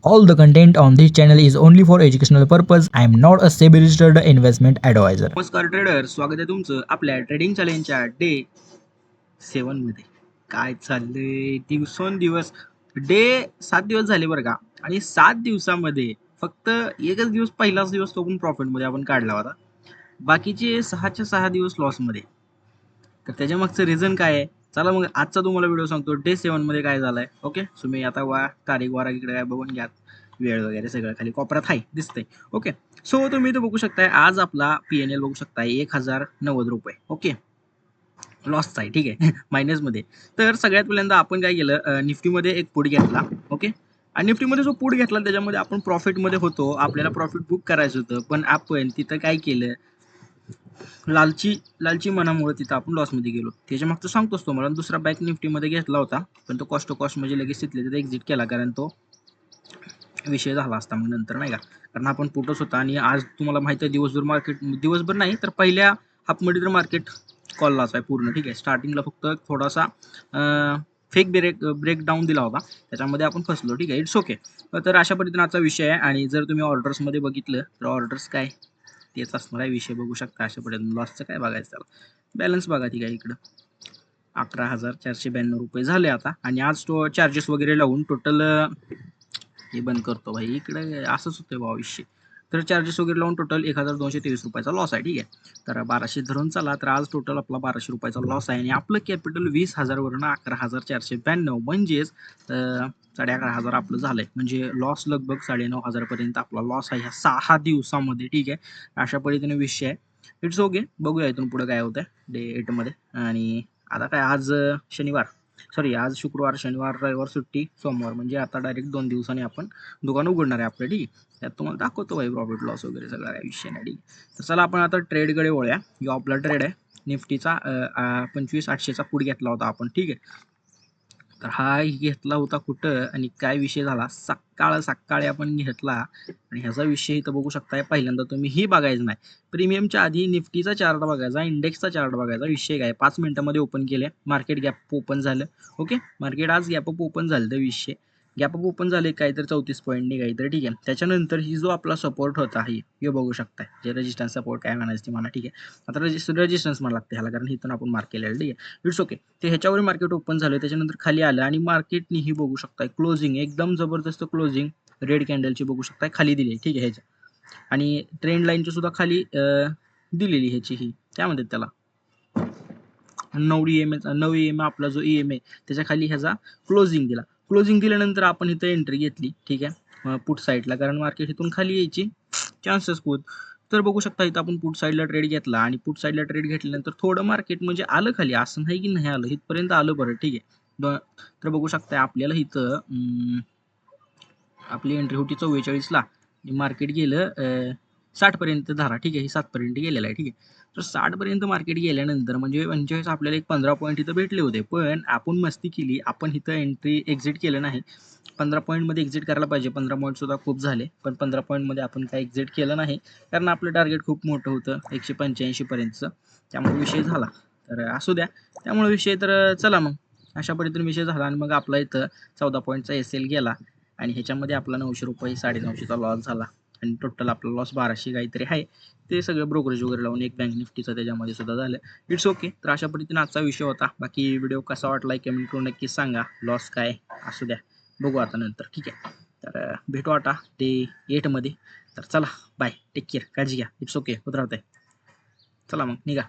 All the content on this channel is only for educational purpose. I am not a SEBI registered investment advisor. नमस्कार trader, स्वागत आहे तुमचं आपल्या trading चॅलेंजच्या day 7 मध्ये. काय चाललंय दिवसेंदिवस डे 7 दिवस झाले बरं का. आणि 7 दिवसामध्ये फक्त एकच दिवस, पहिलाच दिवस तो पण प्रॉफिट मध्ये आपण काढला होता. बाकीचे 6 दिवस लॉस मध्ये. तर त्याच्या मागचं रिझन काय आहे, चला मग आजचा तुम्हाला व्हिडिओ सांगतो डे 7 मध्ये काय झालंय. ओके, तुम्ही आता तारीख वारा इकडे काय बघून घ्या, वेळ वगैरे सगळं खाली कोपऱ्यात आहे दिसतंय. ओके, सो तुम्ही इथे बघू शकताय आज आपला पीएनएल बघू शकताय 1090 रुपये. ओके, लॉसचा आहे, ठीक आहे. मायनस मध्ये. तर सगळ्यात पहिल्यांदा आपण काय केलं, निफ्टीमध्ये एक पुट घेतला. ओके, आणि निफ्टीमध्ये जो पुट घेतला त्याच्यामध्ये आपण प्रॉफिटमध्ये होतो, आपल्याला प्रॉफिट बुक करायचं होतं, पण आपण तिथं काय केलं, लालची मनामुळे तिथं आपण लॉसमध्ये गेलो. त्याच्या मागचं सांगतोच तुम्हाला. दुसरा बॅक निफ्टीमध्ये घेतला होता, पण तो कॉस्ट म्हणजे लगेच तिथले एक्झिट केला, कारण तो विषय झाला असता मग नंतर, नाही का. कारण आपण पुटच होता आणि आज तुम्हाला माहिती आहे दिवसभर नाही तर पहिल्या हाफमध्ये तर मार्केट कॉललाच आहे पूर्ण, ठीक आहे. स्टार्टिंगला फक्त थोडासा फेक ब्रेकडाऊन दिला होता, त्याच्यामध्ये आपण फसलो, ठीक आहे. It's okay. तर अशा पद्धतीने आजचा विषय आहे. आणि जर तुम्ही ऑर्डर्समध्ये बघितलं तर ऑर्डर्स काय तेच असणार आहे, विषय बघू शकता. अशा पद्धतीने लॉसचं काय बघायचं, त्याला बॅलन्स बघा, ठीक आहे. इकडं 11,492 रुपये झाले आता. आणि आज तो चार्जेस वगैरे लावून टोटल हे बंद करतो भाई, इकडे असंच होतं भाऊ विषय. तर चार्जेस वगैरे लावून टोटल 1,223 रुपयाचा लॉस आहे, ठीक आहे. तर 1200 धरून चला, तर आज टोटल आपला 1200 रुपयाचा लॉस आहे. आणि आपलं कॅपिटल 20,000 वरून 11,492 म्हणजेच 11,500 आपलं झालंय. म्हणजे लॉस लगभग 9,500 पर्यंत आपला लॉस आहे ह्या 6 दिवसामध्ये, ठीक आहे. अशा पद्धतीने विषय आहे. इट्स ओके, बघूया इथून पुढे काय होतंय डे 8 मध्ये. आणि आता काय आज आज शुक्रवार, शनिवार, रविवार सुट्टी, सोमवार, म्हणजे आता डायरेक्ट 2 दिवसांनी आपण दुकान उघडणार आहे आपलं, ठीक आहे. त्यात तुम्हाला दाखवतो भाई प्रॉफिट लॉस वगैरे सगळा काही विषय नाही, ठीक आहे. तर चला आपण आता ट्रेडकडे वळूया. जो आपला ट्रेड आहे निफ्टीचा 25,800चा पुट घेतला होता आपण, ठीक आहे. तर हा घेतला होता कुठं आणि काय विषय झाला, सकाळी आपण घेतला. आणि ह्याचा विषय इथं बघू शकताय. पहिल्यांदा तुम्ही ही बघायचं नाही, प्रीमियमच्या आधी निफ्टीचा चार्ट बघायचा, इंडेक्सचा चार्ट बघायचा. विषय काय, 5 मिनिटांमध्ये ओपन केले, मार्केट गॅप ओपन झालं. ओके, मार्केट आज गॅप अप ओपन झालं. तर विषय गॅप अप ओपन झाले काहीतरी 34 पॉईंटने काहीतरी, ठीक आहे. त्याच्यानंतर ही जो आपला सपोर्ट होता हे बघू शकताय, जे रेजिस्टन्स सपोर्ट काय म्हणायचं ते मला, ठीक आहे. आता रेजिस्टन्स मला लागते ह्याला, कारण इथून आपण मार्क केलेलं, ठीक आहे. It's okay. ते ह्याच्यावर मार्केट ओपन झालं, त्याच्यानंतर खाली आलं आणि मार्केटनी ही बघू शकताय क्लोजिंग एकदम जबरदस्त क्लोजिंग रेड कॅन्डलची बघू शकताय खाली दिली, ठीक आहे. ह्याच्या आणि ट्रेंड लाईनची सुद्धा खाली दिलेली ह्याची ही काय म्हणतात त्याला, 9 EMA आपला जो EMA त्याच्या खाली ह्याचा क्लोजिंग दिला. क्लोजिंग दिल्यानंतर आपण इथं एंट्री घेतली, ठीक आहे, पुट साईडला, कारण मार्केट इथून खाली यायची चान्सेस खूप. तर बघू शकता इथं आपण पुट साईडला ट्रेड घेतला आणि पुट साईडला ट्रेड घेतल्यानंतर थोडं मार्केट म्हणजे आलं खाली, असं नाही की नाही आलं, इथपर्यंत आलं बरं, ठीक आहे. तर बघू शकता आपल्याला इथं आपली एंट्री होती 44ला आणि मार्केट गेलं 60 पर्यंत धरा, ठीक आहे. ही 7 पर्यंत गेलेला आहे, ठीक आहे. तर 60 पर्यंत मार्केट गेल्यानंतर म्हणजे 45 आपल्याला एक 15 पॉईंट इथं भेटले होते, पण आपण मस्ती केली, आपण इथं एंट्री एक्झिट केलं नाही. 15 पॉईंटमध्ये एक्झिट करायला पाहिजे, 15 पॉईंट सुद्धा खूप झाले, पण 15 पॉईंटमध्ये आपण काय एक्झिट केलं नाही, कारण आपलं टार्गेट खूप मोठं होतं 185 पर्यंतचं. त्यामुळे विषय झाला, तर असू द्या. त्यामुळे विषय तर चला मग अशा पद्धतीने विषय झाला. आणि मग आपला इथं 14 पॉईंटचा SL गेला आणि ह्याच्यामध्ये आपला 900 रुपये 950चा लॉस झाला. आणि टोटल आपला लॉस 1200 काहीतरी आहे. ते सगळं ब्रोकरेज वगैरे लावून एक बँक निफ्टीचं त्याच्यामध्ये सुद्धा झालं. It's okay. तर अशा पद्धतीने आजचा विषय होता. बाकी व्हिडिओ कसा वाटला कमेंट करून नक्कीच सांगा. लॉस काय असू द्या, बघू आता नंतर, ठीक आहे. तर भेटू आता डे 8 मध्ये. तर चला बाय, टेक केअर, काळजी घ्या. इट्स ओके, होत राहतंय. चला मग निघा.